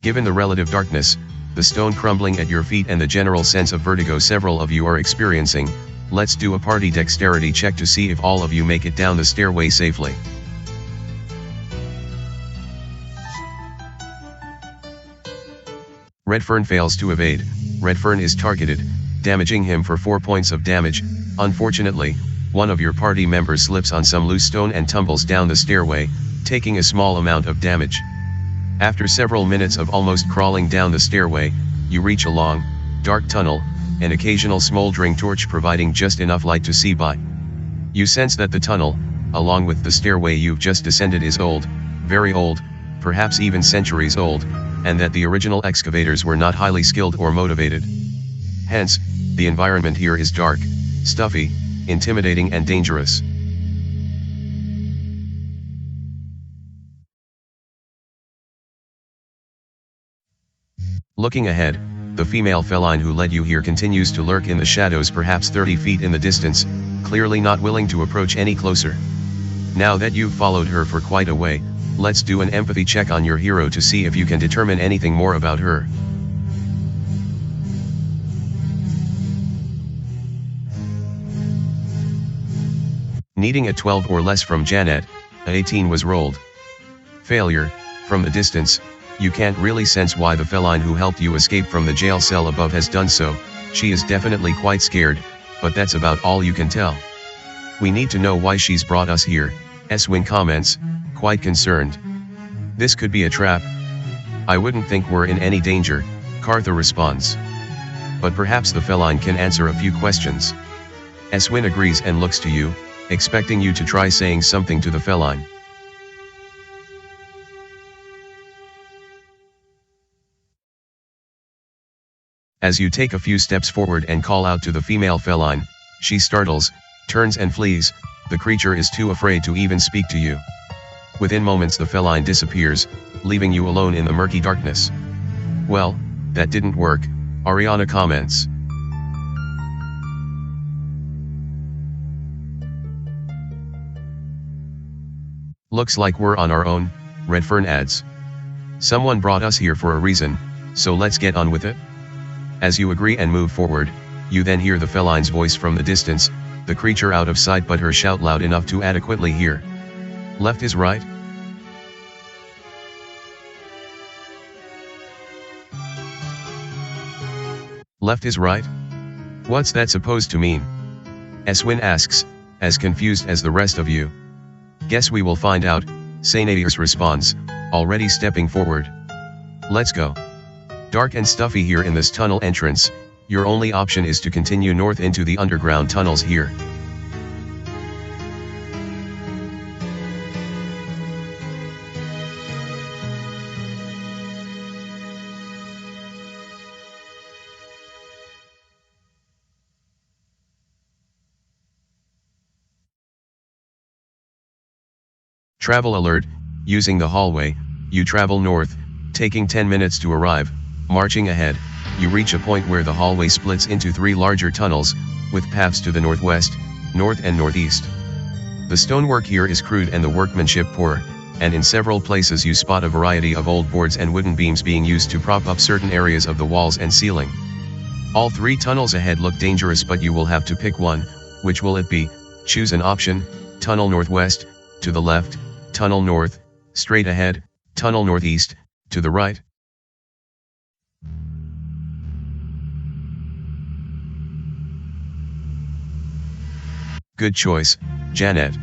Given the relative darkness, the stone crumbling at your feet and the general sense of vertigo several of you are experiencing, let's do a party dexterity check to see if all of you make it down the stairway safely. Redfern fails to evade. Redfern is targeted, damaging him for 4 points of damage. Unfortunately, one of your party members slips on some loose stone and tumbles down the stairway, taking a small amount of damage. After several minutes of almost crawling down the stairway, you reach a long, dark tunnel, an occasional smoldering torch providing just enough light to see by. You sense that the tunnel, along with the stairway you've just descended, is old, very old, perhaps even centuries old, and that the original excavators were not highly skilled or motivated. Hence, the environment here is dark, stuffy, intimidating and dangerous. Looking ahead, the female feline who led you here continues to lurk in the shadows perhaps 30 feet in the distance, clearly not willing to approach any closer. Now that you've followed her for quite a way, let's do an empathy check on your hero to see if you can determine anything more about her. Needing a 12 or less from Janet, a 18 was rolled. Failure. From the distance, you can't really sense why the feline who helped you escape from the jail cell above has done so. She is definitely quite scared, but that's about all you can tell. We need to know why she's brought us here, Eswin comments, quite concerned. This could be a trap. I wouldn't think we're in any danger, Cartha responds. But perhaps the feline can answer a few questions. Eswin agrees and looks to you, expecting you to try saying something to the feline. As you take a few steps forward and call out to the female feline, she startles, turns and flees. The creature is too afraid to even speak to you. Within moments the feline disappears, leaving you alone in the murky darkness. Well, that didn't work, Ariana comments. Looks like we're on our own, Redfern adds. Someone brought us here for a reason, so let's get on with it. As you agree and move forward, you then hear the feline's voice from the distance, the creature out of sight but her shout loud enough to adequately hear. Left is right? Left is right? What's that supposed to mean? Eswin asks, as confused as the rest of you. Guess we will find out, Nace responds, already stepping forward. Let's go. Dark and stuffy here in this tunnel entrance, your only option is to continue north into the underground tunnels here. Travel alert, using the hallway, you travel north, taking 10 minutes to arrive. Marching ahead, you reach a point where the hallway splits into 3 larger tunnels, with paths to the northwest, north and northeast. The stonework here is crude and the workmanship poor, and in several places you spot a variety of old boards and wooden beams being used to prop up certain areas of the walls and ceiling. All 3 tunnels ahead look dangerous, but you will have to pick one. Which will it be? Choose an option. Tunnel northwest, to the left, tunnel north, straight ahead, tunnel northeast, to the right. Good choice, Janet.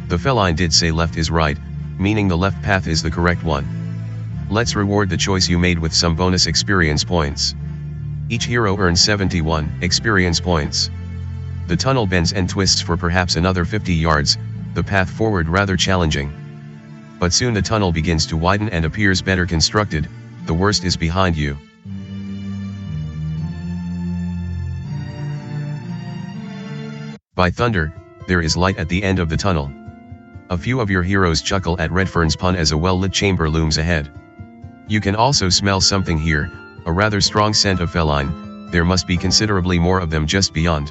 The feline did say left is right, meaning the left path is the correct one. Let's reward the choice you made with some bonus experience points. Each hero earns 71 experience points. The tunnel bends and twists for perhaps another 50 yards, the path forward rather challenging. But soon the tunnel begins to widen and appears better constructed. The worst is behind you. By thunder, there is light at the end of the tunnel. A few of your heroes chuckle at Redfern's pun as a well-lit chamber looms ahead. You can also smell something here, a rather strong scent of feline. There must be considerably more of them just beyond.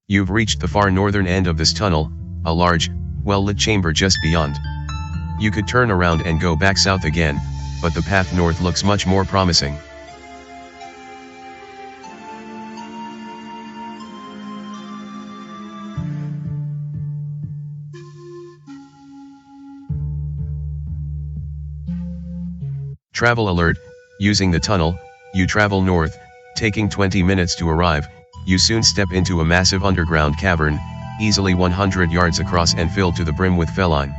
You've reached the far northern end of this tunnel, a large, well-lit chamber just beyond. You could turn around and go back south again, but the path north looks much more promising. Travel alert: using the tunnel, you travel north, taking 20 minutes to arrive. You soon step into a massive underground cavern, easily 100 yards across and filled to the brim with felein.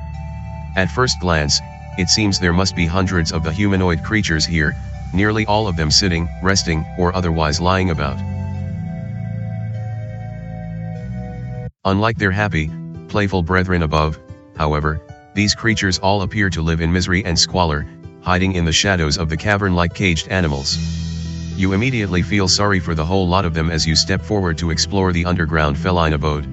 At first glance, it seems there must be hundreds of the humanoid creatures here, nearly all of them sitting, resting, or otherwise lying about. Unlike their happy, playful brethren above, however, these creatures all appear to live in misery and squalor, hiding in the shadows of the cavern like caged animals. You immediately feel sorry for the whole lot of them as you step forward to explore the underground felein abode.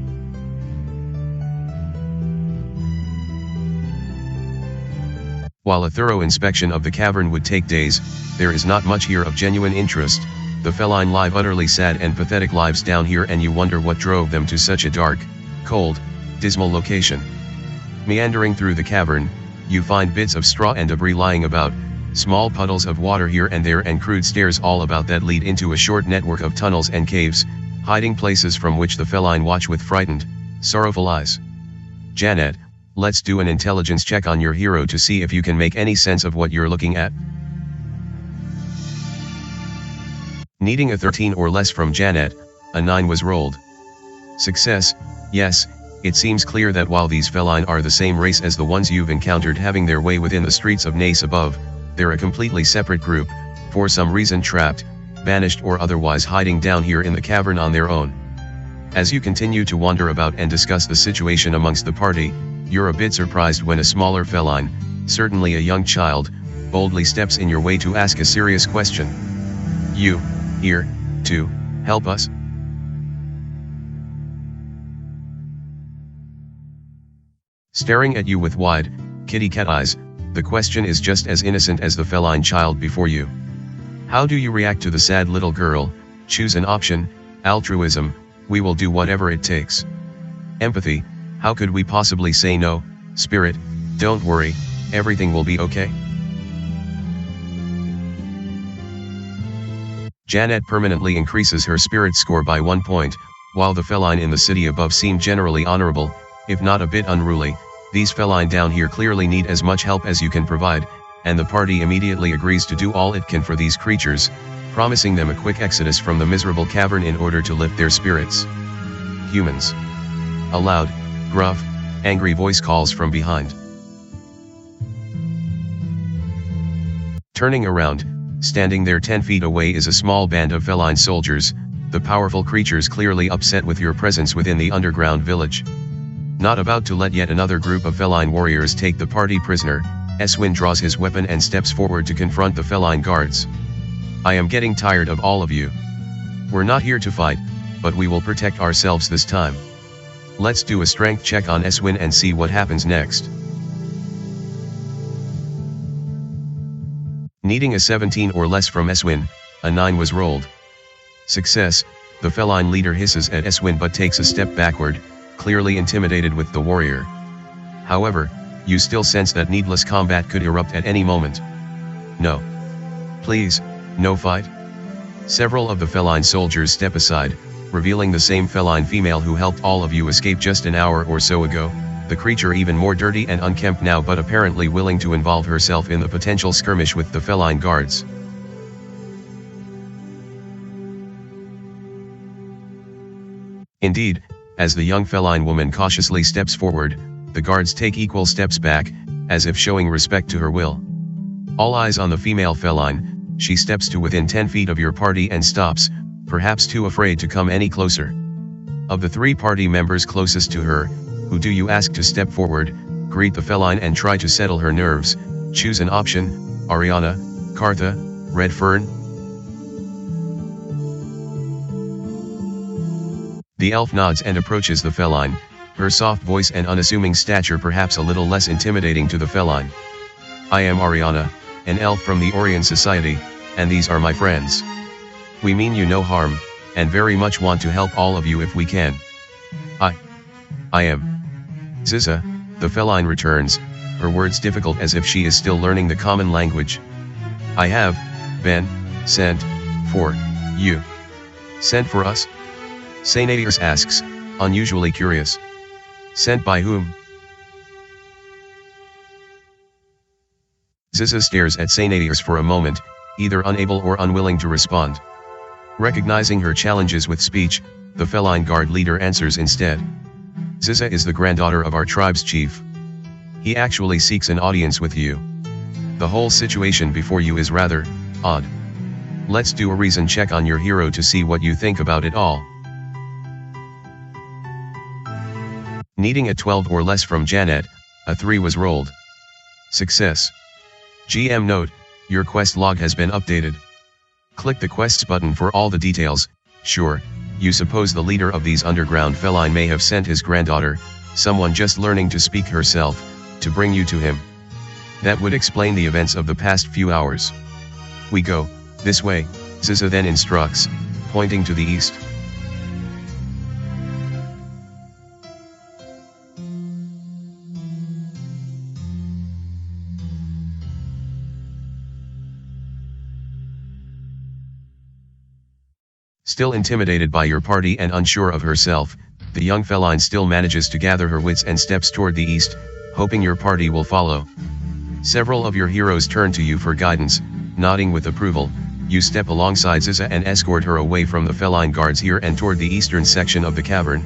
While a thorough inspection of the cavern would take days, there is not much here of genuine interest. The felein live utterly sad and pathetic lives down here, and you wonder what drove them to such a dark, cold, dismal location. Meandering through the cavern, you find bits of straw and debris lying about, small puddles of water here and there, and crude stairs all about that lead into a short network of tunnels and caves, hiding places from which the felein watch with frightened, sorrowful eyes. Janet, let's do an intelligence check on your hero to see if you can make any sense of what you're looking at. Needing a 13 or less from Janet, a 9 was rolled. Success: yes, it seems clear that while these felein are the same race as the ones you've encountered having their way within the streets of Nace above, they're a completely separate group, for some reason trapped, banished, or otherwise hiding down here in the cavern on their own. As you continue to wander about and discuss the situation amongst the party, you're a bit surprised when a smaller felein, certainly a young child, boldly steps in your way to ask a serious question. "You here to help us?" Staring at you with wide, kitty cat eyes, the question is just as innocent as the felein child before you. How do you react to the sad little girl? Choose an option: altruism, we will do whatever it takes. Empathy, how could we possibly say no? Spirit, don't worry, everything will be okay. Janet permanently increases her spirit score by 1 point, while the felein in the city above seem generally honorable, if not a bit unruly. These felein down here clearly need as much help as you can provide, and the party immediately agrees to do all it can for these creatures, promising them a quick exodus from the miserable cavern in order to lift their spirits. Humans. A loud, gruff, angry voice calls from behind. Turning around, standing there 10 feet away is a small band of felein soldiers, the powerful creatures clearly upset with your presence within the underground village. Not about to let yet another group of felein warriors take the party prisoner, Eswin draws his weapon and steps forward to confront the felein guards. "I am getting tired of all of you. We're not here to fight, but we will protect ourselves this time. Let's do a strength check on Eswin and see what happens next." Needing a 17 or less from Eswin, a 9 was rolled. Success: the felein leader hisses at Eswin but takes a step backward, clearly intimidated with the warrior. However, you still sense that needless combat could erupt at any moment. "No. Please, no fight." Several of the felein soldiers step aside, revealing the same felein female who helped all of you escape just an hour or so ago, the creature even more dirty and unkempt now but apparently willing to involve herself in the potential skirmish with the felein guards. Indeed, as the young felein woman cautiously steps forward, the guards take equal steps back, as if showing respect to her will. All eyes on the female felein, she steps to within 10 feet of your party and stops, perhaps too afraid to come any closer. Of the 3 party members closest to her, who do you ask to step forward, greet the felein and try to settle her nerves? Choose an option: Ariana, Kartha, Redfern. The elf nods and approaches the felein, her soft voice and unassuming stature perhaps a little less intimidating to the felein. "I am Ariana, an elf from the Orion Society, and these are my friends. We mean you no harm, and very much want to help all of you if we can. I am Ziza, The feline returns, her words difficult as if she is still learning the common language. I have been sent for you. Sent for us? Nace asks, unusually curious. Sent by whom? Ziza stares at Nace for a moment, either unable or unwilling to respond. Recognizing her challenges with speech, the feline guard leader answers instead. Ziza is the granddaughter of our tribe's chief. He actually seeks an audience with you. The whole situation before you is rather odd. Let's do a reason check on your hero to see what you think about it all. Needing a 12 or less from Janet, a 3 was rolled. Success. GM note, your quest log has been updated. Click the quests button for all the details. Sure, you suppose the leader of these underground feline may have sent his granddaughter, someone just learning to speak herself, to bring you to him. That would explain the events of the past few hours. We go this way, Ziza then instructs, pointing to the east. Still intimidated by your party and unsure of herself, the young feline still manages to gather her wits and steps toward the east, hoping your party will follow. Several of your heroes turn to you for guidance, nodding with approval. You step alongside Ziza and escort her away from the feline guards here and toward the eastern section of the cavern.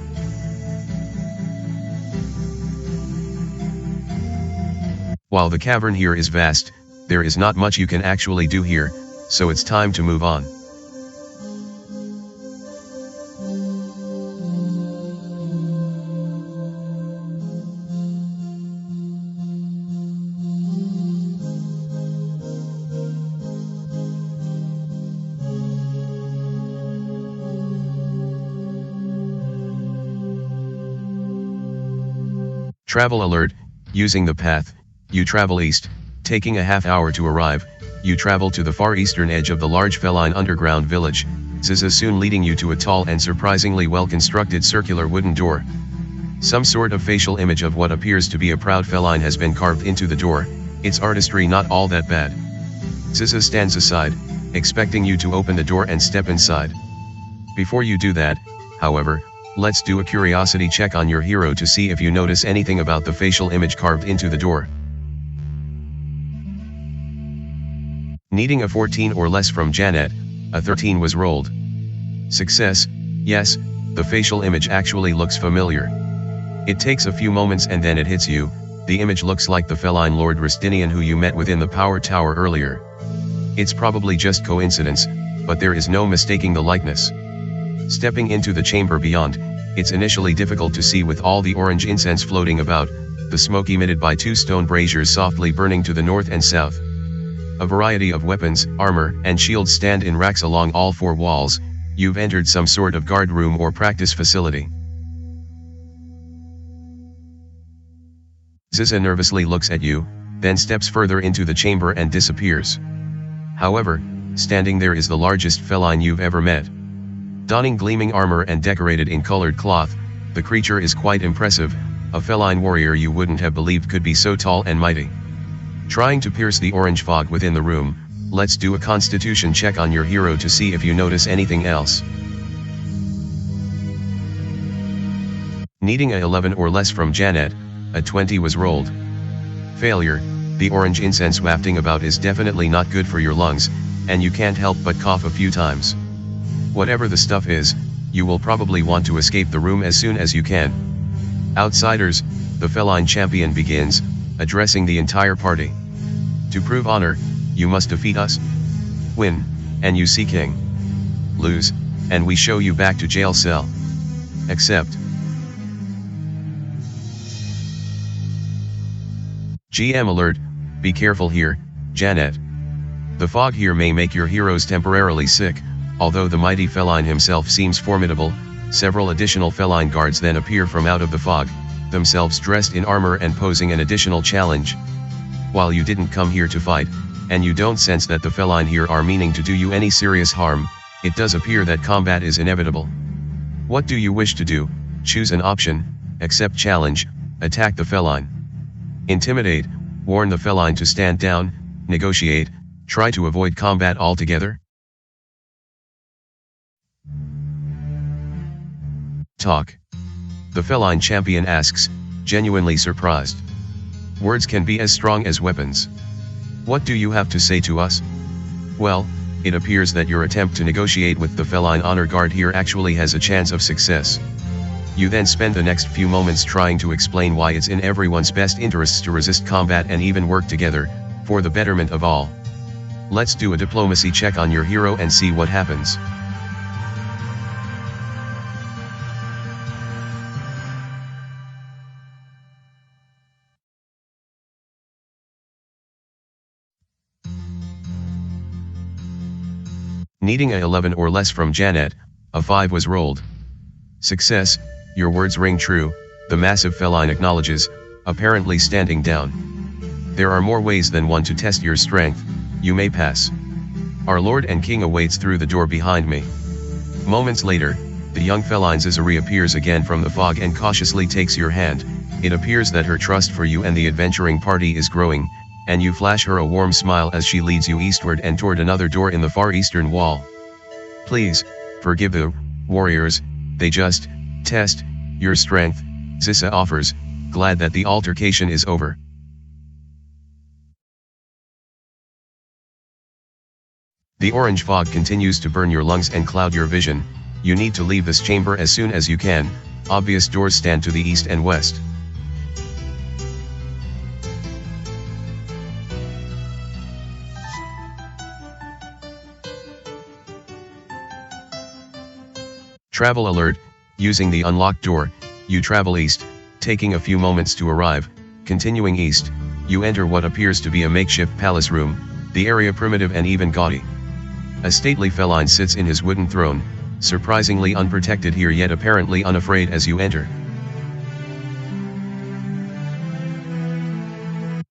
While the cavern here is vast, there is not much you can actually do here, so it's time to move on. Travel alert, using the path, you travel east, taking a half hour to arrive. You travel to the far eastern edge of the large feline underground village, Ziza soon leading you to a tall and surprisingly well-constructed circular wooden door. Some sort of facial image of what appears to be a proud feline has been carved into the door, its artistry not all that bad. Ziza stands aside, expecting you to open the door and step inside. Before you do that, however, let's do a curiosity check on your hero to see if you notice anything about the facial image carved into the door. Needing a 14 or less from Janet, a 13 was rolled. Success. Yes, the facial image actually looks familiar. It takes a few moments and then it hits you. The image looks like the feline Lord Rustinian who you met within the power tower earlier. It's probably just coincidence, but there is no mistaking the likeness. Stepping into the chamber beyond, it's initially difficult to see with all the orange incense floating about, the smoke emitted by 2 stone braziers softly burning to the north and south. A variety of weapons, armor, and shields stand in racks along all 4 walls. You've entered some sort of guard room or practice facility. Ziza nervously looks at you, then steps further into the chamber and disappears. However, standing there is the largest feline you've ever met. Donning gleaming armor and decorated in colored cloth, the creature is quite impressive, a feline warrior you wouldn't have believed could be so tall and mighty. Trying to pierce the orange fog within the room, let's do a constitution check on your hero to see if you notice anything else. Needing a 11 or less from Janet, a 20 was rolled. Failure, the orange incense wafting about is definitely not good for your lungs, and you can't help but cough a few times. Whatever the stuff is, you will probably want to escape the room as soon as you can. Outsiders, the feline champion begins, addressing the entire party. To prove honor, you must defeat us. Win, and you see king. Lose, and we show you back to jail cell. Accept. GM alert, be careful here, Janet. The fog here may make your heroes temporarily sick. Although the mighty feline himself seems formidable, several additional feline guards then appear from out of the fog, themselves dressed in armor and posing an additional challenge. While you didn't come here to fight, and you don't sense that the feline here are meaning to do you any serious harm, it does appear that combat is inevitable. What do you wish to do? Choose an option, accept challenge, attack the feline. Intimidate, warn the feline to stand down, negotiate, try to avoid combat altogether. Talk. The feline champion asks, genuinely surprised. Words can be as strong as weapons. What do you have to say to us? Well, it appears that your attempt to negotiate with the feline honor guard here actually has a chance of success. You then spend the next few moments trying to explain why it's in everyone's best interests to resist combat and even work together, for the betterment of all. Let's do a diplomacy check on your hero and see what happens. Needing a 11 or less from Janet, a 5 was rolled. Success, your words ring true, the massive feline acknowledges, apparently standing down. There are more ways than one to test your strength, you may pass. Our lord and king awaits through the door behind me. Moments later, the young feline Ziza reappears again from the fog and cautiously takes your hand. It appears that her trust for you and the adventuring party is growing, and you flash her a warm smile as she leads you eastward and toward another door in the far eastern wall. Please, forgive the warriors, they just test your strength, Ziza offers, glad that the altercation is over. The orange fog continues to burn your lungs and cloud your vision. You need to leave this chamber as soon as you can. Obvious doors stand to the east and west. Travel alert, using the unlocked door, you travel east, taking a few moments to arrive. Continuing east, you enter what appears to be a makeshift palace room, the area primitive and even gaudy. A stately feline sits in his wooden throne, surprisingly unprotected here yet apparently unafraid as you enter.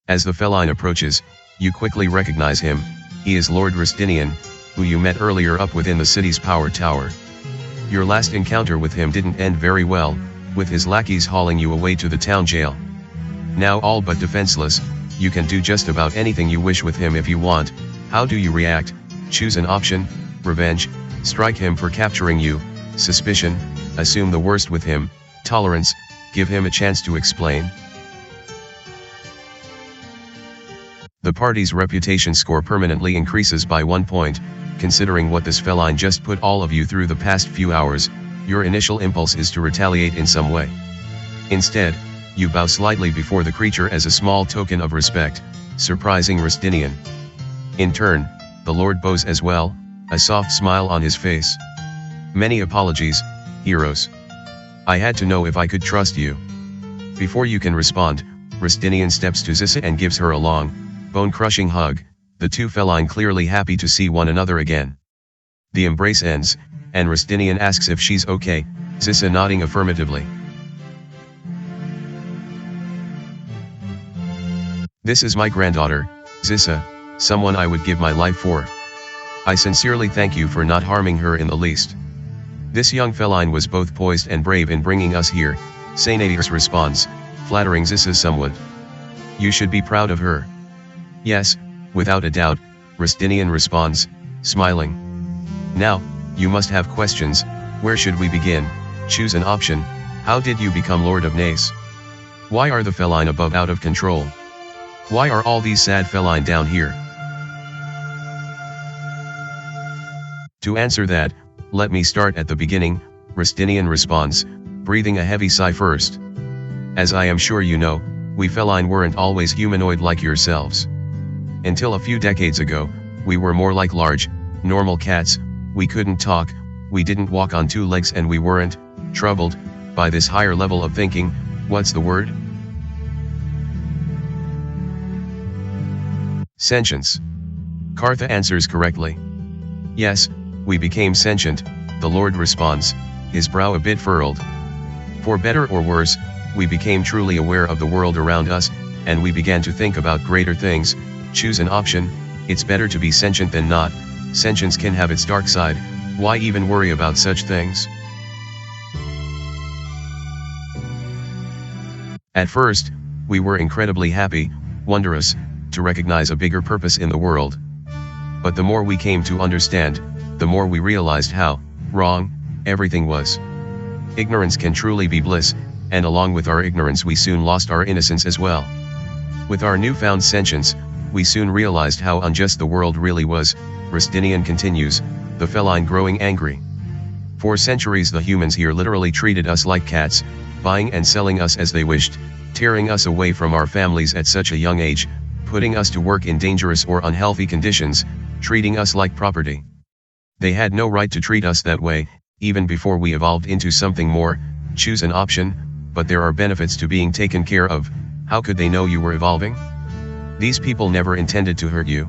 As the feline approaches, you quickly recognize him. He is Lord Rustinian, who you met earlier up within the city's power tower. Your last encounter with him didn't end very well, with his lackeys hauling you away to the town jail. Now all but defenseless, you can do just about anything you wish with him if you want. How do you react? Choose an option: revenge, strike him for capturing you; suspicion, assume the worst with him; tolerance, give him a chance to explain. The party's reputation score permanently increases by 1 point. Considering what this feline just put all of you through the past few hours, your initial impulse is to retaliate in some way. Instead, you bow slightly before the creature as a small token of respect, surprising Rustinian. In turn, the Lord bows as well, a soft smile on his face. Many apologies, heroes. I had to know if I could trust you. Before you can respond, Rustinian steps to Ziza and gives her a long, bone-crushing hug, the two feline clearly happy to see one another again. The embrace ends, and Rustinian asks if she's okay, Ziza nodding affirmatively. This is my granddaughter, Ziza, someone I would give my life for. I sincerely thank you for not harming her in the least. This young feline was both poised and brave in bringing us here, Nace responds, flattering Ziza somewhat. You should be proud of her. Yes, without a doubt, Rustinian responds, smiling. Now, you must have questions. Where should we begin? Choose an option. How did you become Lord of Nace? Why are the feline above out of control? Why are all these sad feline down here? To answer that, let me start at the beginning, Rustinian responds, breathing a heavy sigh first. As I am sure you know, we feline weren't always humanoid like yourselves. Until a few decades ago, we were more like large, normal cats. We couldn't talk, we didn't walk on two legs, and we weren't troubled by this higher level of thinking. What's the word? Sentience. Kartha answers correctly. Yes, we became sentient, the Lord responds, his brow a bit furrowed. For better or worse, we became truly aware of the world around us, and we began to think about greater things. Choose an option. It's better to be sentient than not. Sentience can have its dark side. Why even worry about such things? At first, We were incredibly happy, wondrous, to recognize a bigger purpose in the world. But the more we came to understand, the more we realized how wrong everything was. Ignorance can truly be bliss, and along with our ignorance we soon lost our innocence as well. With our newfound sentience, we soon realized how unjust the world really was. Rustinian continues, the feline growing angry. For centuries the humans here literally treated us like cats, buying and selling us as they wished, tearing us away from our families at such a young age, putting us to work in dangerous or unhealthy conditions, treating us like property. They had no right to treat us that way, even before we evolved into something more. Choose an option, but there are benefits to being taken care of. How could they know you were evolving? These people never intended to hurt you.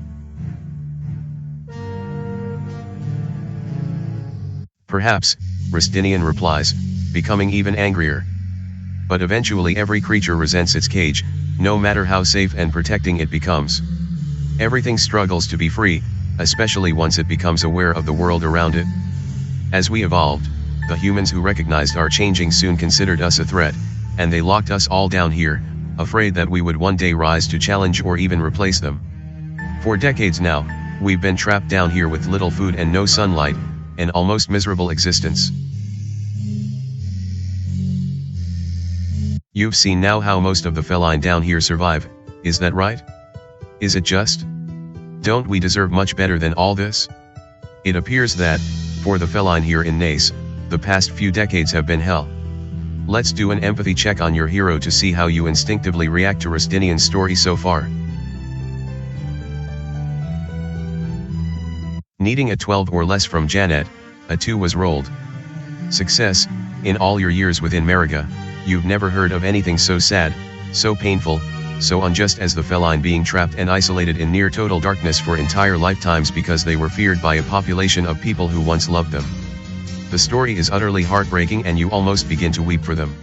Perhaps, Rustinian replies, becoming even angrier. But eventually every creature resents its cage, no matter how safe and protecting it becomes. Everything struggles to be free, especially once it becomes aware of the world around it. As we evolved, the humans who recognized our changing soon considered us a threat, and they locked us all down here, afraid that we would one day rise to challenge or even replace them. For decades now, we've been trapped down here with little food and no sunlight, an almost miserable existence. You've seen now how most of the feline down here survive, is that right? Is it just? Don't we deserve much better than all this? It appears that, for the feline here in Nace, the past few decades have been hell. Let's do an empathy check on your hero to see how you instinctively react to Rustinian's story so far. Needing a 12 or less from Janet, a 2 was rolled. Success. In all your years within Mariga, you've never heard of anything so sad, so painful, so unjust as the feline being trapped and isolated in near total darkness for entire lifetimes because they were feared by a population of people who once loved them. The story is utterly heartbreaking and you almost begin to weep for them.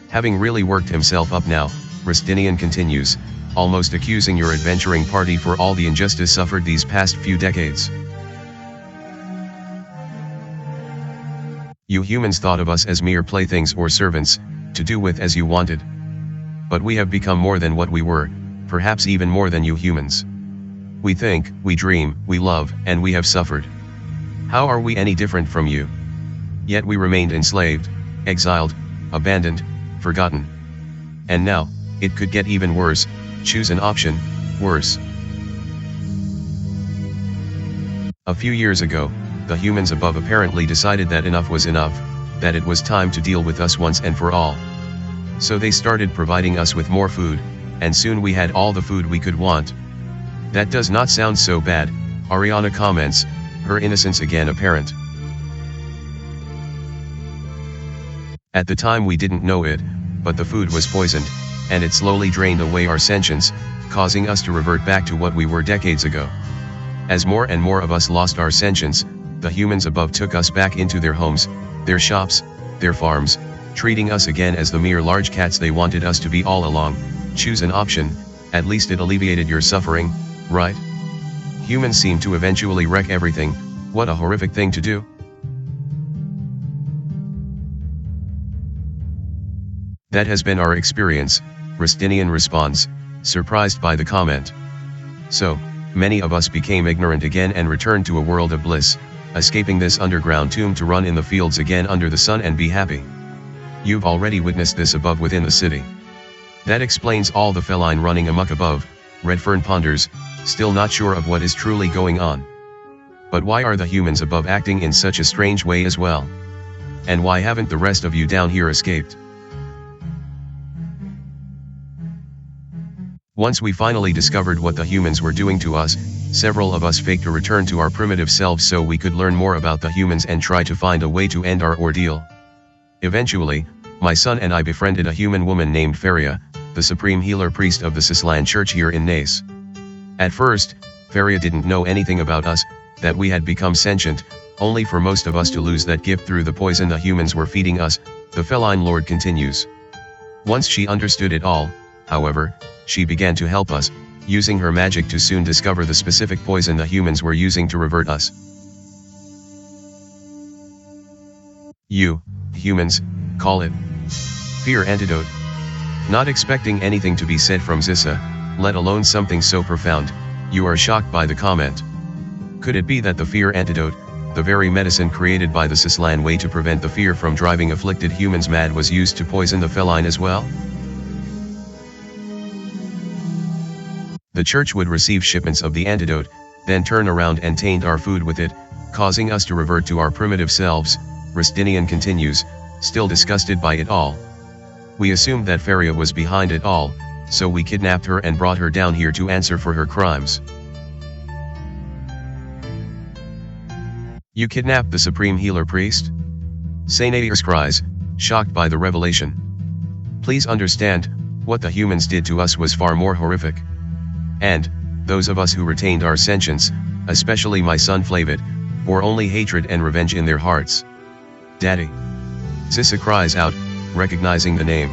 Having really worked himself up now, Rustinian continues, almost accusing your adventuring party for all the injustice suffered these past few decades. You humans thought of us as mere playthings or servants, to do with as you wanted. But we have become more than what we were, perhaps even more than you humans. We think, we dream, we love, and we have suffered. How are we any different from you? Yet we remained enslaved, exiled, abandoned, forgotten. And now, it could get even worse. Choose an option. Worse. A few years ago, the humans above apparently decided that enough was enough, that it was time to deal with us once and for all. So they started providing us with more food, and soon we had all the food we could want. That does not sound so bad, Ariana comments, her innocence again apparent. At the time we didn't know it, but the food was poisoned, and it slowly drained away our sentience, causing us to revert back to what we were decades ago. As more and more of us lost our sentience, the humans above took us back into their homes, their shops, their farms, treating us again as the mere large cats they wanted us to be all along. Choose an option, at least it alleviated your suffering, right? Humans seem to eventually wreck everything. What a horrific thing to do. That has been our experience, Rustinian responds, surprised by the comment. So, many of us became ignorant again and returned to a world of bliss, escaping this underground tomb to run in the fields again under the sun and be happy. You've already witnessed this above within the city. That explains all the feline running amok above, Redfern ponders, still not sure of what is truly going on. But why are the humans above acting in such a strange way as well? And why haven't the rest of you down here escaped? Once we finally discovered what the humans were doing to us, several of us faked a return to our primitive selves so we could learn more about the humans and try to find a way to end our ordeal. Eventually, my son and I befriended a human woman named Feria, the supreme healer priest of the Sislan church here in Nace. At first, Feria didn't know anything about us, that we had become sentient, only for most of us to lose that gift through the poison the humans were feeding us, the feline lord continues. Once she understood it all, however, she began to help us, using her magic to soon discover the specific poison the humans were using to revert us. You, humans, call it fear antidote. Not expecting anything to be said from Zissa, let alone something so profound, you are shocked by the comment. Could it be that the fear antidote, the very medicine created by the Sislan way to prevent the fear from driving afflicted humans mad, was used to poison the felein as well? The church would receive shipments of the antidote, then turn around and taint our food with it, causing us to revert to our primitive selves, Rustinian continues, still disgusted by it all. We assumed that Feria was behind it all, so we kidnapped her and brought her down here to answer for her crimes. You kidnapped the Supreme Healerpriest? Nace cries, shocked by the revelation. Please understand, what the humans did to us was far more horrific. And, those of us who retained our sentience, especially my son Flavit, bore only hatred and revenge in their hearts. Daddy. Zissa cries out, recognizing the name.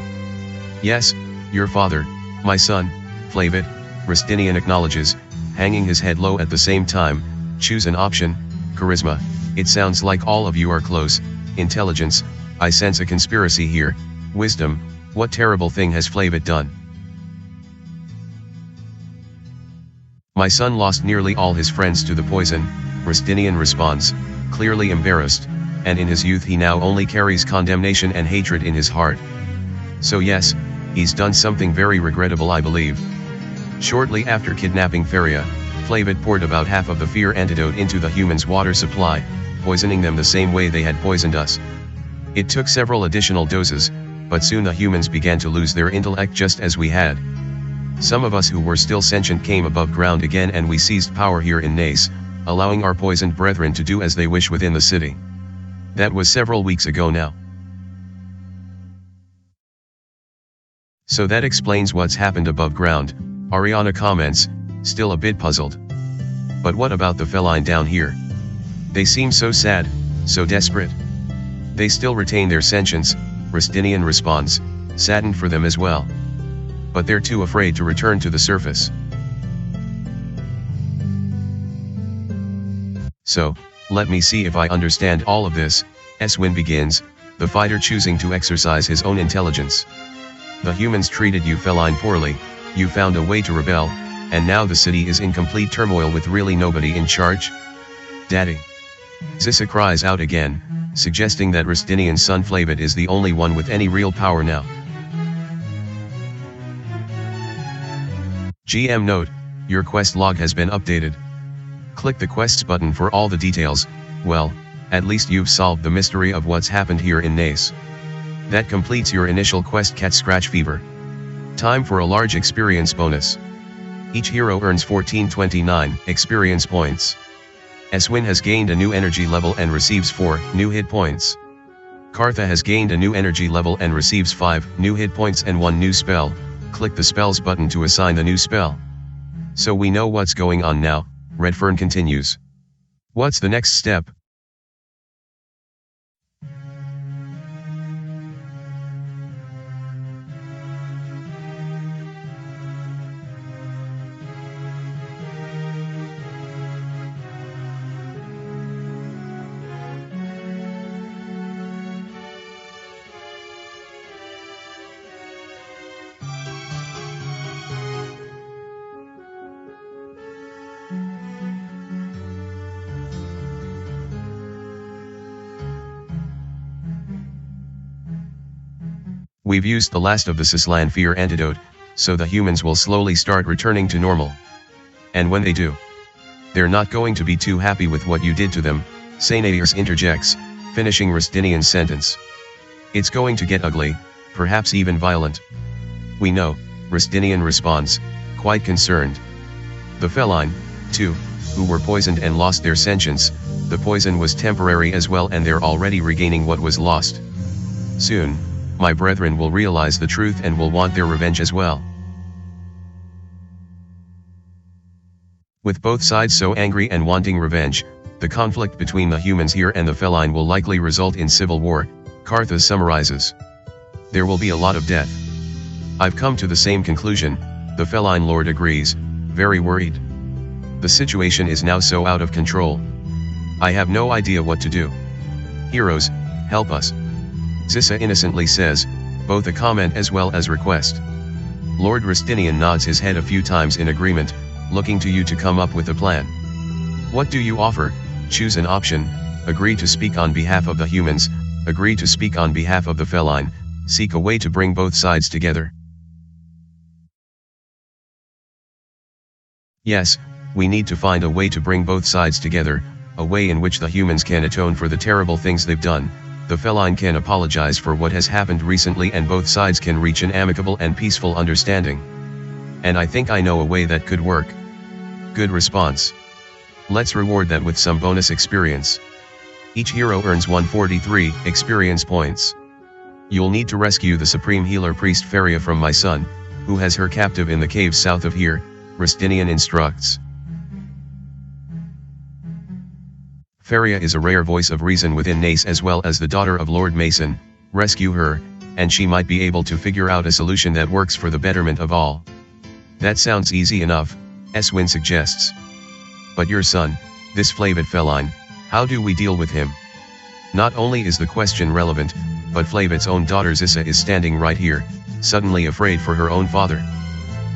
Yes, your father, my son, Flavit, Rustinian acknowledges, hanging his head low at the same time. Choose an option. Charisma. It sounds like all of you are close. Intelligence. I sense a conspiracy here. Wisdom. What terrible thing has Flavit done? My son lost nearly all his friends to the poison, Rustinian responds, clearly embarrassed, and in his youth he now only carries condemnation and hatred in his heart. So yes, he's done something very regrettable, I believe. Shortly after kidnapping Feria, Flavit poured about half of the fear antidote into the humans' water supply, poisoning them the same way they had poisoned us. It took several additional doses, but soon the humans began to lose their intellect just as we had. Some of us who were still sentient came above ground again and we seized power here in Nace, allowing our poisoned brethren to do as they wish within the city. That was several weeks ago now. So that explains what's happened above ground, Ariana comments, still a bit puzzled. But what about the felein down here? They seem so sad, so desperate. They still retain their sentience, Rustinian responds, saddened for them as well. But they're too afraid to return to the surface. So, let me see if I understand all of this. Eswin begins, the fighter choosing to exercise his own intelligence. The humans treated you felein poorly, you found a way to rebel, and now the city is in complete turmoil with really nobody in charge? Daddy. Zissa cries out again, suggesting that Rustinian's son Flavit is the only one with any real power now. GM note, your quest log has been updated. Click the quests button for all the details. Well, at least you've solved the mystery of what's happened here in Nace. That completes your initial quest, Cat Scratch Fever. Time for a large experience bonus. Each hero earns 1429 experience points. Eswin has gained a new energy level and receives 4 new hit points. Kartha has gained a new energy level and receives 5 new hit points and 1 new spell. Click the spells button to assign the new spell. So we know what's going on now, Redfern continues. What's the next step? We've used the last of the Sislan fear antidote, so the humans will slowly start returning to normal. And when they do, they're not going to be too happy with what you did to them, Nace interjects, finishing Rustinian's sentence. It's going to get ugly, perhaps even violent. We know, Rustinian responds, quite concerned. The felein, too, who were poisoned and lost their sentience, the poison was temporary as well and they're already regaining what was lost. Soon, my brethren will realize the truth and will want their revenge as well. With both sides so angry and wanting revenge, the conflict between the humans here and the felein will likely result in civil war, Kartha summarizes. There will be a lot of death. I've come to the same conclusion, the felein lord agrees, very worried. The situation is now so out of control. I have no idea what to do. Heroes, help us. Zissa innocently says, both a comment as well as request. Lord Rustinian nods his head a few times in agreement, looking to you to come up with a plan. What do you offer? Choose an option. Agree to speak on behalf of the humans, agree to speak on behalf of the felein, seek a way to bring both sides together. Yes, we need to find a way to bring both sides together, a way in which the humans can atone for the terrible things they've done, the felein can apologize for what has happened recently, and both sides can reach an amicable and peaceful understanding. And I think I know a way that could work. Good response. Let's reward that with some bonus experience. Each hero earns 143 experience points. You'll need to rescue the Supreme Healerpriest Feria from my son, who has her captive in the caves south of here, Rustinian instructs. Feria is a rare voice of reason within Nace as well as the daughter of Lord Mason. Rescue her, and she might be able to figure out a solution that works for the betterment of all. That sounds easy enough, Eswin suggests. But your son, this Flavit felein, how do we deal with him? Not only is the question relevant, but Flavit's own daughter Zissa is standing right here, suddenly afraid for her own father.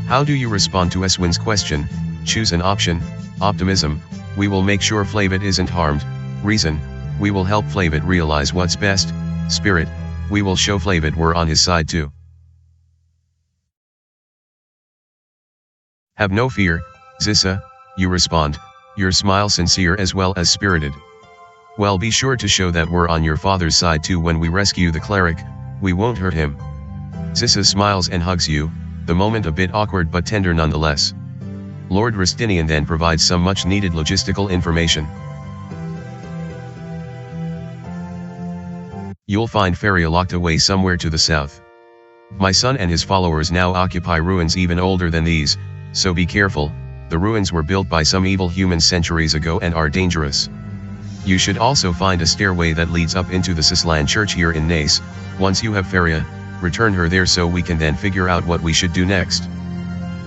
How do you respond to Eswin's question? Choose an option. Optimism, we will make sure Flavit isn't harmed. Reason, we will help Flavit realize what's best. Spirit, we will show Flavit we're on his side too. Have no fear, Zissa, you respond, your smile sincere as well as spirited. Well, be sure to show that we're on your father's side too when we rescue the cleric, we won't hurt him. Zissa smiles and hugs you, the moment a bit awkward but tender nonetheless. Lord Rustinian then provides some much needed logistical information. You'll find Feria locked away somewhere to the south. My son and his followers now occupy ruins even older than these, so be careful, the ruins were built by some evil humans centuries ago and are dangerous. You should also find a stairway that leads up into the Sislan church here in Nace. Once you have Feria, return her there so we can then figure out what we should do next.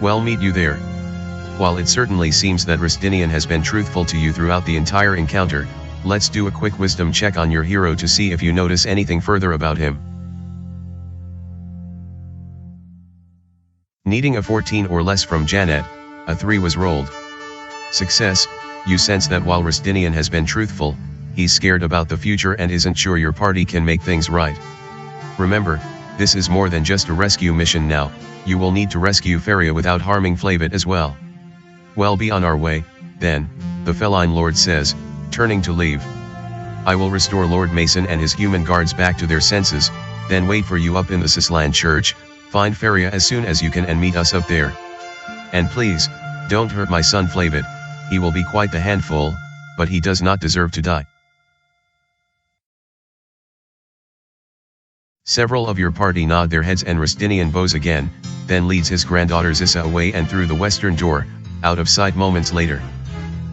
Well, meet you there. While it certainly seems that Rustinian has been truthful to you throughout the entire encounter, let's do a quick wisdom check on your hero to see if you notice anything further about him. Needing a 14 or less from Janet, a 3 was rolled. Success, you sense that while Rustinian has been truthful, he's scared about the future and isn't sure your party can make things right. Remember, this is more than just a rescue mission now, you will need to rescue Feria without harming Flavit as well. Well, be on our way, then, the felein lord says, turning to leave. I will restore Lord Mason and his human guards back to their senses, then wait for you up in the Sislan church, find Feria as soon as you can and meet us up there. And please, don't hurt my son Flavit, he will be quite the handful, but he does not deserve to die. Several of your party nod their heads and Rustinian bows again, then leads his granddaughter Zissa away and through the western door, out of sight moments later.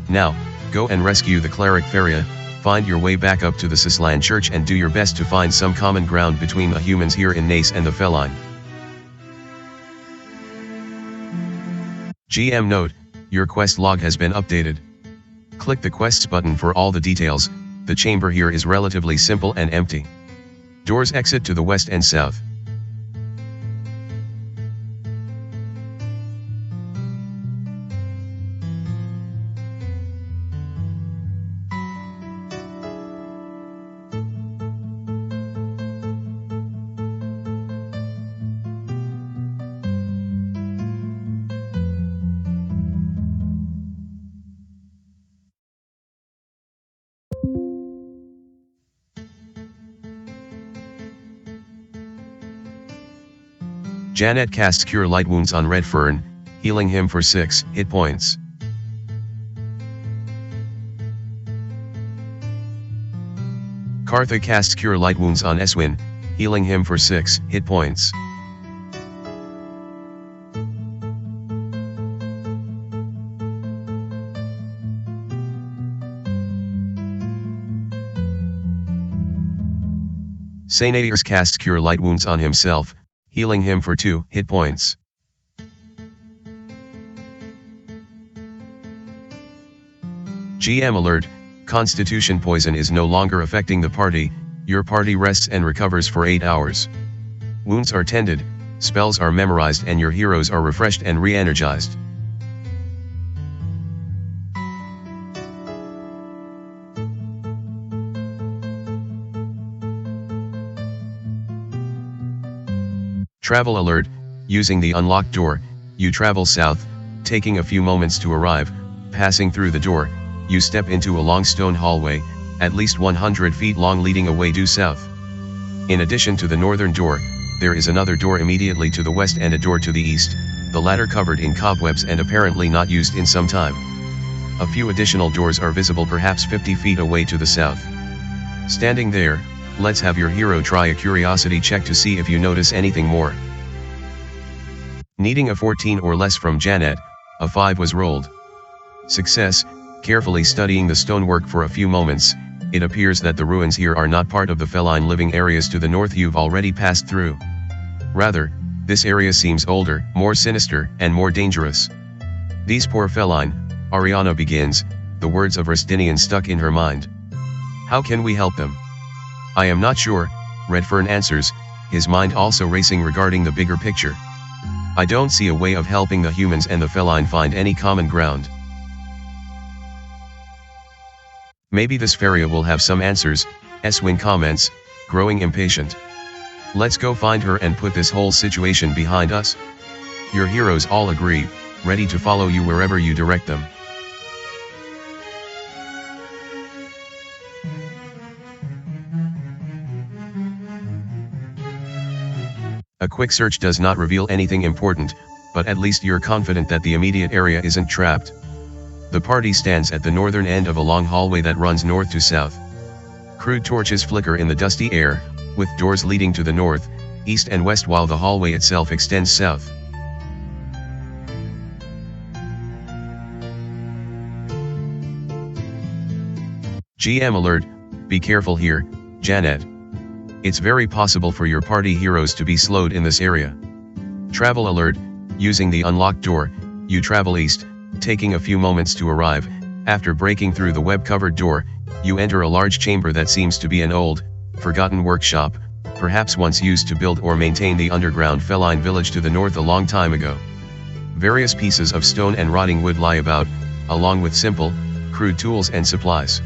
Now, go and rescue the cleric Feria, find your way back up to the Sislan church and do your best to find some common ground between the humans here in Nace and the felein. GM note, your quest log has been updated. Click the quests button for all the details, the chamber here is relatively simple and empty. Doors exit to the west and south. Janet casts Cure Light Wounds on Redfern, healing him for 6 hit points. Kartha casts Cure Light Wounds on Eswin, healing him for 6 hit points. Sainairs casts Cure Light Wounds on himself, healing him for 2 hit points. GM alert, Constitution poison is no longer affecting the party, your party rests and recovers for 8 hours. Wounds are tended, spells are memorized, and your heroes are refreshed and re-energized. Travel alert: using the unlocked door, you travel south, taking a few moments to arrive. Passing through the door, you step into a long stone hallway, at least 100 feet long, leading away due south. In addition to the northern door, there is another door immediately to the west and a door to the east, the latter covered in cobwebs and apparently not used in some time. A few additional doors are visible perhaps 50 feet away to the south. Standing there, let's have your hero try a curiosity check to see if you notice anything more. Needing a 14 or less from Janet, a 5 was rolled. Success. Carefully studying the stonework for a few moments, it appears that the ruins here are not part of the feline living areas to the north you've already passed through. Rather, this area seems older, more sinister, and more dangerous. These poor feline, Ariana begins, the words of Rustinian stuck in her mind. How can we help them? I am not sure, Redfern answers, his mind also racing regarding the bigger picture. I don't see a way of helping the humans and the feline find any common ground. Maybe this Feria will have some answers, Eswin comments, growing impatient. Let's go find her and put this whole situation behind us. Your heroes all agree, ready to follow you wherever you direct them. A quick search does not reveal anything important, but at least you're confident that the immediate area isn't trapped. The party stands at the northern end of a long hallway that runs north to south. Crude torches flicker in the dusty air, with doors leading to the north, east and west while the hallway itself extends south. GM alert: be careful here, Janet. It's very possible for your party heroes to be slowed in this area. Travel alert: using the unlocked door, you travel east, taking a few moments to arrive. After breaking through the web-covered door, you enter a large chamber that seems to be an old, forgotten workshop, perhaps once used to build or maintain the underground feline village to the north a long time ago. Various pieces of stone and rotting wood lie about, along with simple, crude tools and supplies.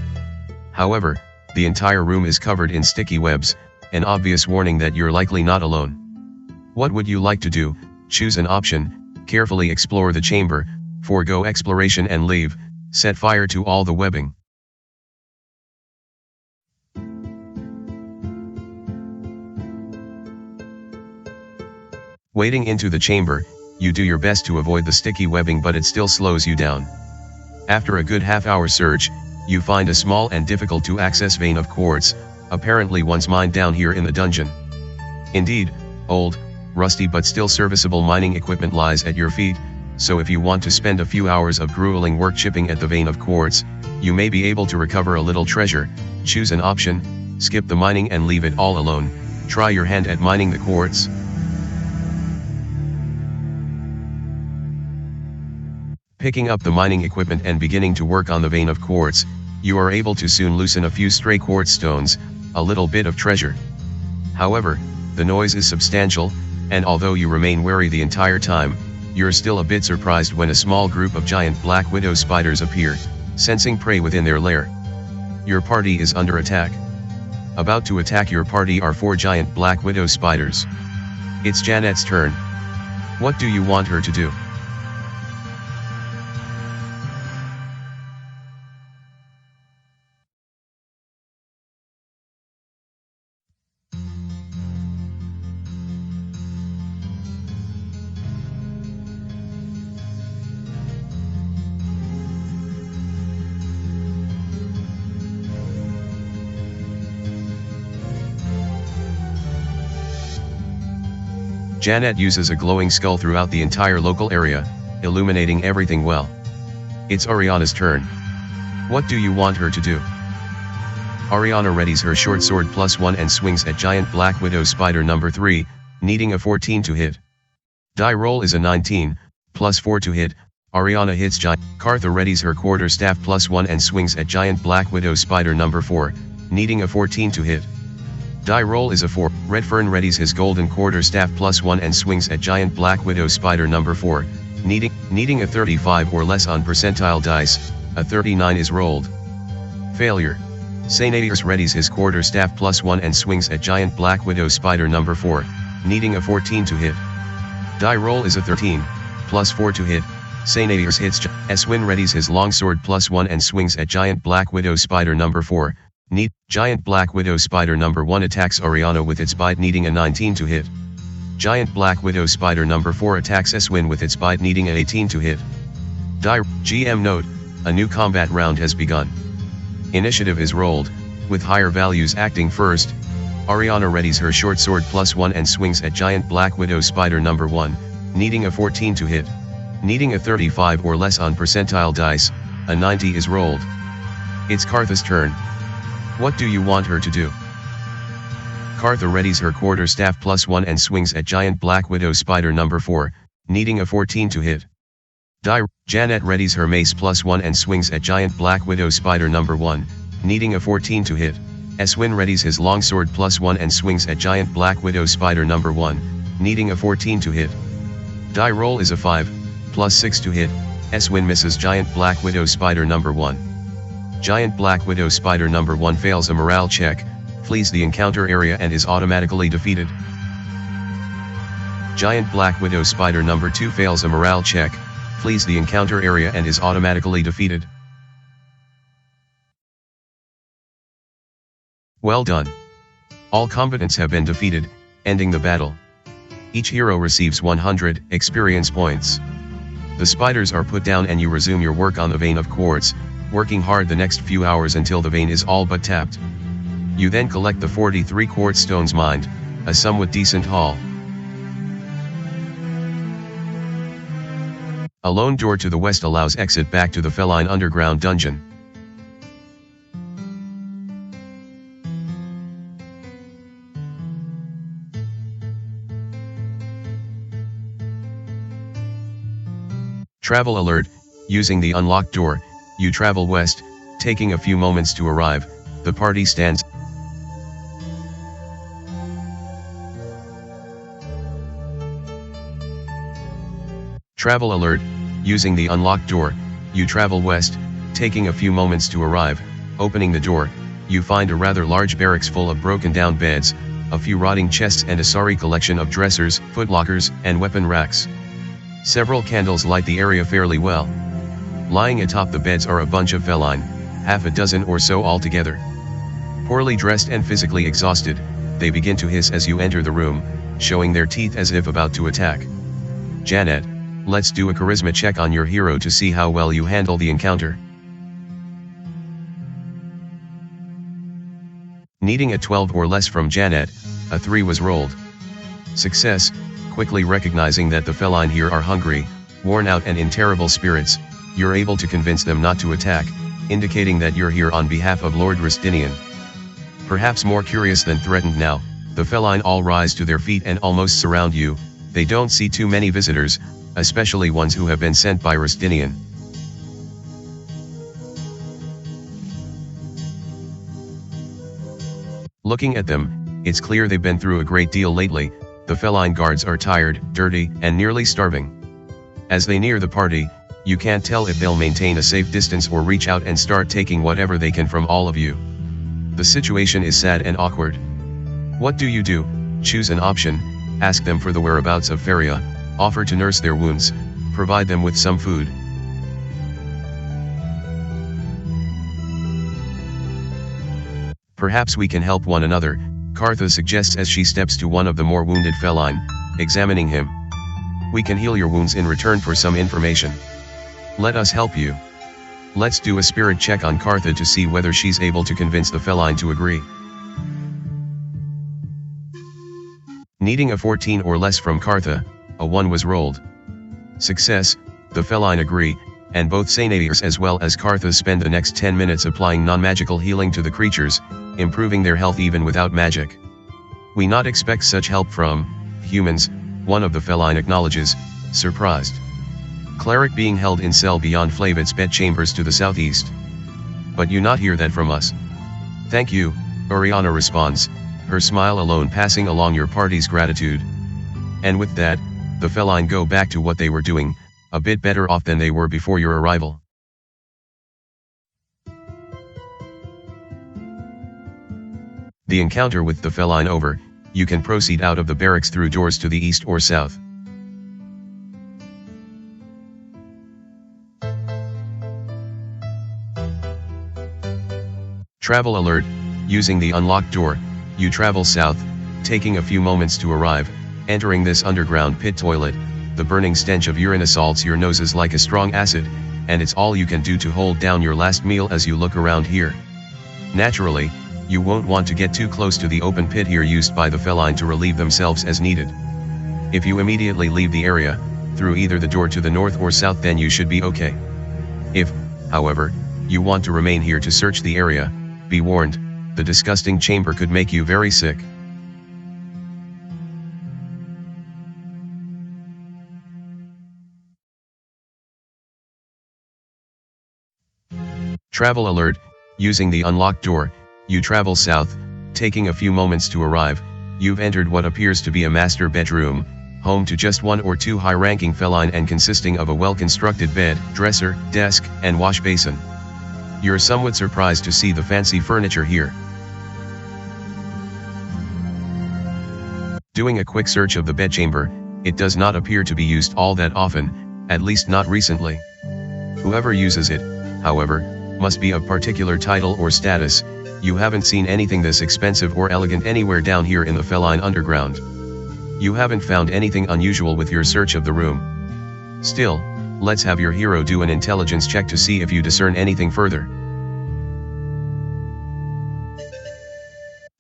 However, the entire room is covered in sticky webs, an obvious warning that you're likely not alone. What would you like to do? Choose an option, carefully explore the chamber, forego exploration and leave, set fire to all the webbing. Wading into the chamber, you do your best to avoid the sticky webbing, but it still slows you down. After a good half-hour search, you find a small and difficult to access vein of quartz, apparently once mined down here in the dungeon. Indeed, old, rusty but still serviceable mining equipment lies at your feet, so if you want to spend a few hours of grueling work chipping at the vein of quartz, you may be able to recover a little treasure. Choose an option, skip the mining and leave it all alone. Try your hand at mining the quartz. Picking up the mining equipment and beginning to work on the vein of quartz, you are able to soon loosen a few stray quartz stones, a little bit of treasure. However, the noise is substantial, and although you remain wary the entire time, you're still a bit surprised when a small group of giant black widow spiders appear, sensing prey within their lair. Your party is under attack. About to attack your party are 4 giant black widow spiders. It's Janet's turn. What do you want her to do? Janet uses a glowing skull throughout the entire local area, illuminating everything well. It's Ariana's turn. What do you want her to do? Ariana readies her short sword +1 and swings at giant black widow spider number 3, needing a 14 to hit. Die roll is a 19, +4 to hit. Ariana hits giant. Cartha readies her quarter staff +1 and swings at giant black widow spider number 4, needing a 14 to hit. Die roll is a 4. Redfern readies his golden quarterstaff +1 and swings at giant black widow spider number 4, needing a 35 or less on percentile dice. A 39 is rolled. Failure. Nace readies his quarterstaff +1 and swings at giant black widow spider number 4, needing a 14 to hit. Die roll is a 13, +4 to hit. Nace hits. Eswin readies his longsword +1 and swings at giant black widow spider number 4. Giant black widow spider number 1 attacks Oriana with its bite, needing a 19 to hit. Giant black widow spider number 4 attacks Eswin with its bite, needing a 18 to hit. Die. GM note: a new combat round has begun. Initiative is rolled, with higher values acting first. Oriana readies her short sword +1 and swings at giant black widow spider number 1, needing a 14 to hit. Needing a 35 or less on percentile dice, a 90 is rolled. It's Kartha's turn. What do you want her to do? Kartha readies her quarterstaff +1 and swings at giant black widow spider number 4, needing a 14 to hit. Janet readies her mace +1 and swings at giant black widow spider number 1, needing a 14 to hit. Eswin readies his longsword +1 and swings at giant black widow spider number 1, needing a 14 to hit. Die roll is a 5, +6 to hit. Eswin misses giant black widow spider number 1. Giant black widow spider number 1 fails a morale check, flees the encounter area and is automatically defeated. Giant black widow spider number 2 fails a morale check, flees the encounter area and is automatically defeated. Well done. All combatants have been defeated, ending the battle. Each hero receives 100 experience points. The spiders are put down and you resume your work on the vein of quartz, working hard the next few hours until the vein is all but tapped. You then collect the 43 quartz stones mined, a somewhat decent haul. A lone door to the west allows exit back to the felein underground dungeon. Travel alert: using the unlocked door, you travel west, taking a few moments to arrive. The party stands. Travel alert: using the unlocked door, you travel west, taking a few moments to arrive. Opening the door, you find a rather large barracks full of broken down beds, a few rotting chests and a sorry collection of dressers, footlockers, and weapon racks. Several candles light the area fairly well. Lying atop the beds are a bunch of felein, half a dozen or so altogether. Poorly dressed and physically exhausted, they begin to hiss as you enter the room, showing their teeth as if about to attack. Janet, let's do a charisma check on your hero to see how well you handle the encounter. Needing a 12 or less from Janet, a 3 was rolled. Success. Quickly recognizing that the felein here are hungry, worn out and in terrible spirits, you're able to convince them not to attack, indicating that you're here on behalf of Lord Rustinian. Perhaps more curious than threatened now, the felein all rise to their feet and almost surround you. They don't see too many visitors, especially ones who have been sent by Rustinian. Looking at them, it's clear they've been through a great deal lately. The felein guards are tired, dirty, and nearly starving. As they near the party, you can't tell if they'll maintain a safe distance or reach out and start taking whatever they can from all of you. The situation is sad and awkward. What do you do? Choose an option: ask them for the whereabouts of Feria, offer to nurse their wounds, provide them with some food. Perhaps we can help one another, Kartha suggests as she steps to one of the more wounded felein, examining him. We can heal your wounds in return for some information. Let us help you. Let's do a spirit check on Kartha to see whether she's able to convince the felein to agree. Needing a 14 or less from Kartha, a 1 was rolled. Success. The felein agree, and both Nace as well as Kartha spend the next 10 minutes applying non-magical healing to the creatures, improving their health even without magic. We not expect such help from humans, one of the felein acknowledges, surprised. Cleric being held in cell beyond Flavit's bedchambers to the southeast. But you not hear that from us. Thank you, Oriana responds, her smile alone passing along your party's gratitude. And with that, the felein go back to what they were doing, a bit better off than they were before your arrival. The encounter with the felein over, you can proceed out of the barracks through doors to the east or south. Travel alert, using the unlocked door, you travel south, taking a few moments to arrive, entering this underground pit toilet. The burning stench of urine assaults your noses like a strong acid, and it's all you can do to hold down your last meal as you look around here. Naturally, you won't want to get too close to the open pit here used by the felein to relieve themselves as needed. If you immediately leave the area, through either the door to the north or south, then you should be okay. If, however, you want to remain here to search the area, be warned, the disgusting chamber could make you very sick. Travel alert, using the unlocked door, you travel south, taking a few moments to arrive. You've entered what appears to be a master bedroom, home to just one or two high-ranking felein and consisting of a well-constructed bed, dresser, desk, and wash basin. You're somewhat surprised to see the fancy furniture here. Doing a quick search of the bedchamber, it does not appear to be used all that often, at least not recently. Whoever uses it, however, must be of particular title or status. You haven't seen anything this expensive or elegant anywhere down here in the felein underground. You haven't found anything unusual with your search of the room. Still, let's have your hero do an intelligence check to see if you discern anything further.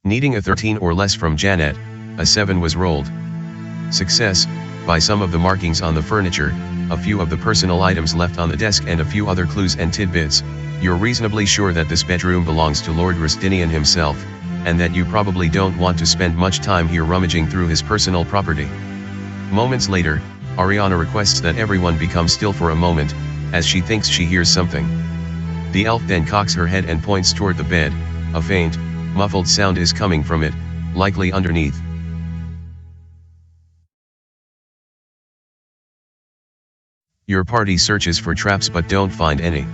Needing a 13 or less from Janet, a 7 was rolled. Success, by some of the markings on the furniture, a few of the personal items left on the desk and a few other clues and tidbits, you're reasonably sure that this bedroom belongs to Lord Rustinian himself, and that you probably don't want to spend much time here rummaging through his personal property. Moments later, Ariana requests that everyone become still for a moment, as she thinks she hears something. The elf then cocks her head and points toward the bed. A faint, muffled sound is coming from it, likely underneath. Your party searches for traps but don't find any.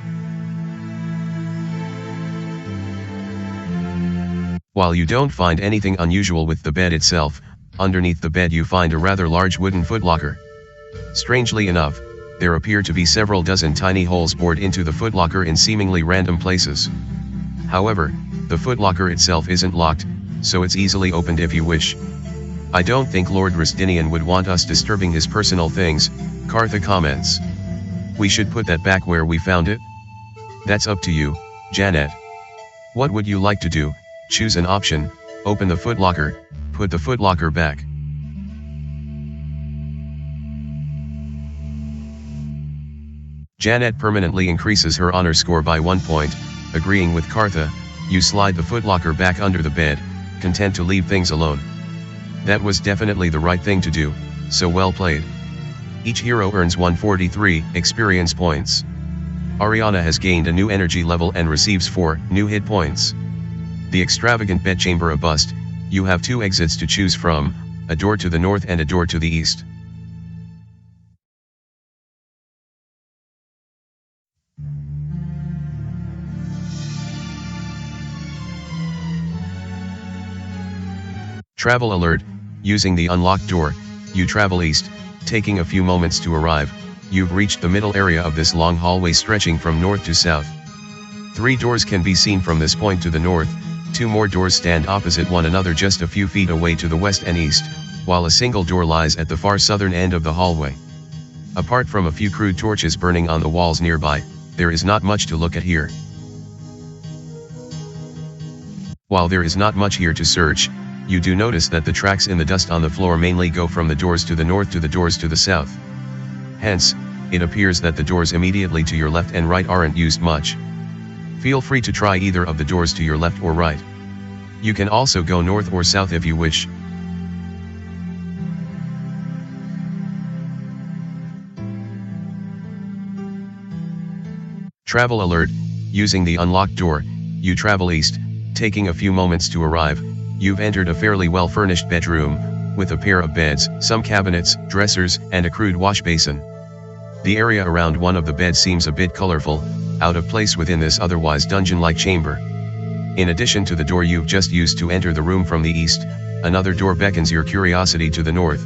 While you don't find anything unusual with the bed itself, underneath the bed you find a rather large wooden footlocker. Strangely enough, there appear to be several dozen tiny holes bored into the footlocker in seemingly random places. However, the footlocker itself isn't locked, so it's easily opened if you wish. I don't think Lord Rustinian would want us disturbing his personal things, Kartha comments. We should put that back where we found it? That's up to you, Janet. What would you like to do? Choose an option, open the footlocker, put the footlocker back. Janet permanently increases her honor score by 1 point, agreeing with Kartha. You slide the footlocker back under the bed, content to leave things alone. That was definitely the right thing to do, so well played. Each hero earns 143 experience points. Ariana has gained a new energy level and receives 4 new hit points. The extravagant bedchamber a bust, you have 2 exits to choose from, a door to the north and a door to the east. Travel alert, using the unlocked door, you travel east, taking a few moments to arrive. You've reached the middle area of this long hallway stretching from north to south. 3 doors can be seen from this point to the north, 2 more doors stand opposite one another just a few feet away to the west and east, while a single door lies at the far southern end of the hallway. Apart from a few crude torches burning on the walls nearby, there is not much to look at here. While there is not much here to search, you do notice that the tracks in the dust on the floor mainly go from the doors to the north to the doors to the south. Hence, it appears that the doors immediately to your left and right aren't used much. Feel free to try either of the doors to your left or right. You can also go north or south if you wish. Travel alert, using the unlocked door, you travel east, taking a few moments to arrive. You've entered a fairly well-furnished bedroom, with a pair of beds, some cabinets, dressers, and a crude wash basin. The area around one of the beds seems a bit colorful, out of place within this otherwise dungeon-like chamber. In addition to the door you've just used to enter the room from the east, another door beckons your curiosity to the north.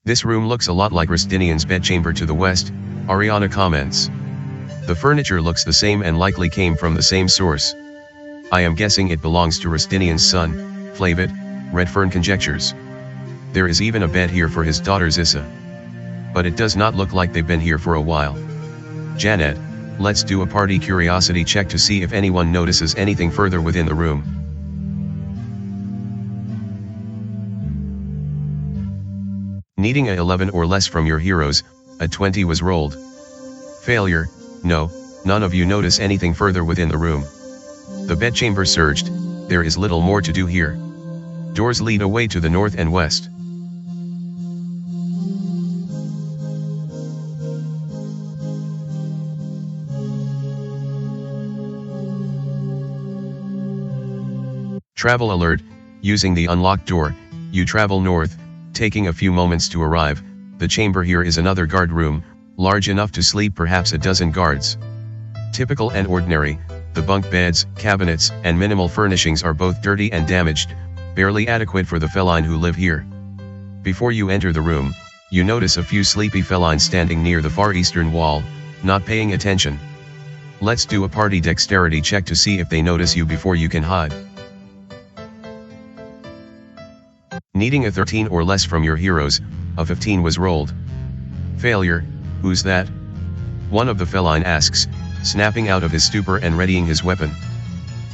This room looks a lot like Rustinian's bedchamber to the west, Ariana comments. The furniture looks the same and likely came from the same source. I am guessing it belongs to Rustinian's son, Flavit, Redfern conjectures. There is even a bed here for his daughter Zissa. But it does not look like they've been here for a while. Janet, let's do a party curiosity check to see if anyone notices anything further within the room. Needing a 11 or less from your heroes, a 20 was rolled. Failure, no, none of you notice anything further within the room. The bedchamber searched, there is little more to do here. Doors lead away to the north and west. Travel alert, using the unlocked door, you travel north, taking a few moments to arrive. The chamber here is another guard room, large enough to sleep perhaps a dozen guards. Typical and ordinary, the bunk beds, cabinets, and minimal furnishings are both dirty and damaged, barely adequate for the feline who live here. Before you enter the room, you notice a few sleepy felines standing near the far eastern wall, not paying attention. Let's do a party dexterity check to see if they notice you before you can hide. Needing a 13 or less from your heroes, a 15 was rolled. Failure, who's that? One of the feline asks, snapping out of his stupor and readying his weapon.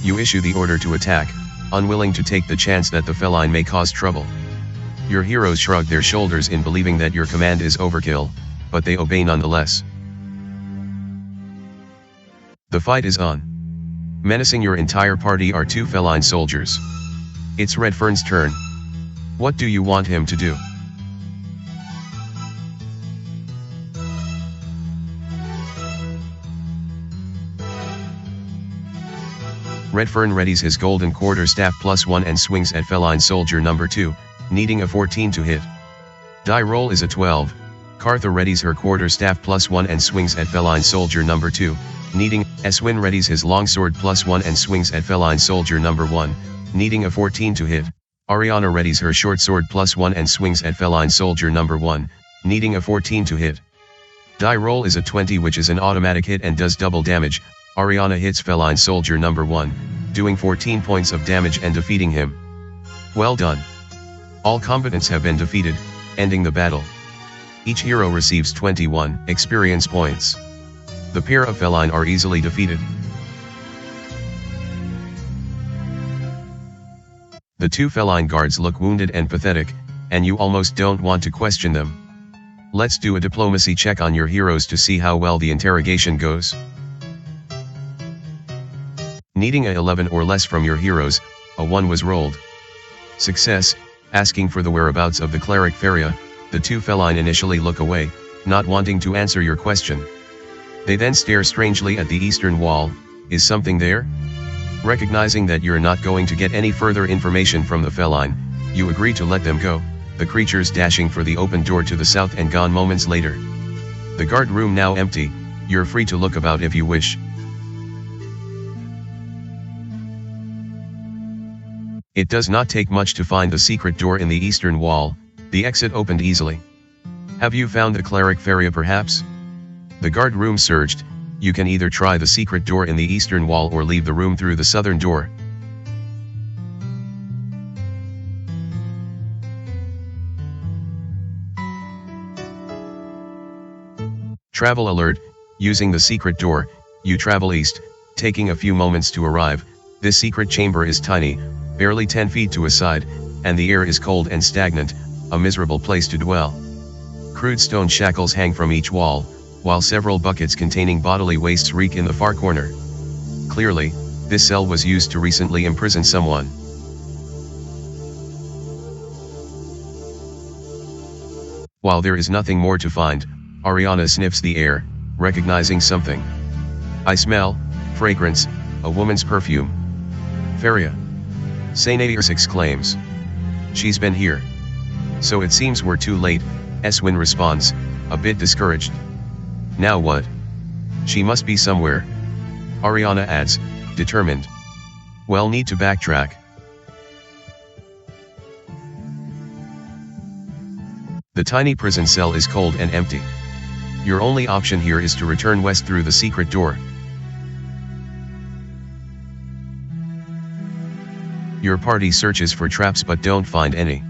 You issue the order to attack, unwilling to take the chance that the feline may cause trouble. Your heroes shrug their shoulders in believing that your command is overkill, but they obey nonetheless. The fight is on. Menacing your entire party are two feline soldiers. It's Redfern's turn. What do you want him to do? Redfern readies his golden quarterstaff +1 and swings at feline soldier number 2, needing a 14 to hit. Die roll is a 12. Cartha readies her quarterstaff +1 and swings at feline soldier number 2, needing. Eswin readies his longsword +1 and swings at feline soldier number 1, needing a 14 to hit. Ariana readies her short sword +1 and swings at feline soldier number 1, needing a 14 to hit. Die roll is a 20, which is an automatic hit and does double damage. Ariana hits feline soldier number 1, doing 14 points of damage and defeating him. Well done. All combatants have been defeated, ending the battle. Each hero receives 21 experience points. The pair of feline are easily defeated. The two feline guards look wounded and pathetic, and you almost don't want to question them. Let's do a diplomacy check on your heroes to see how well the interrogation goes. Needing a 11 or less from your heroes, a 1 was rolled. Success, asking for the whereabouts of the cleric Feria, the two feline initially look away, not wanting to answer your question. They then stare strangely at the eastern wall. Is something there? Recognizing that you're not going to get any further information from the feline, you agree to let them go, the creatures dashing for the open door to the south and gone moments later. The guard room now empty, you're free to look about if you wish. It does not take much to find the secret door in the eastern wall, the exit opened easily. Have you found the cleric Feria perhaps? The guard room searched. You can either try the secret door in the eastern wall or leave the room through the southern door. Travel alert, using the secret door, you travel east, taking a few moments to arrive. This secret chamber is tiny, barely 10 feet to a side, and the air is cold and stagnant, a miserable place to dwell. Crude stone shackles hang from each wall, while several buckets containing bodily wastes reek in the far corner. Clearly, this cell was used to recently imprison someone. While there is nothing more to find, Ariana sniffs the air, recognizing something. I smell Fragrance, a woman's perfume. Feria. Nace exclaims. She's been here. So it seems we're too late, Eswin responds, a bit discouraged. Now what? She must be somewhere. Ariana adds, determined. Well, need to backtrack. The tiny prison cell is cold and empty. Your only option here is to return west through the secret door. Your party searches for traps but don't find any.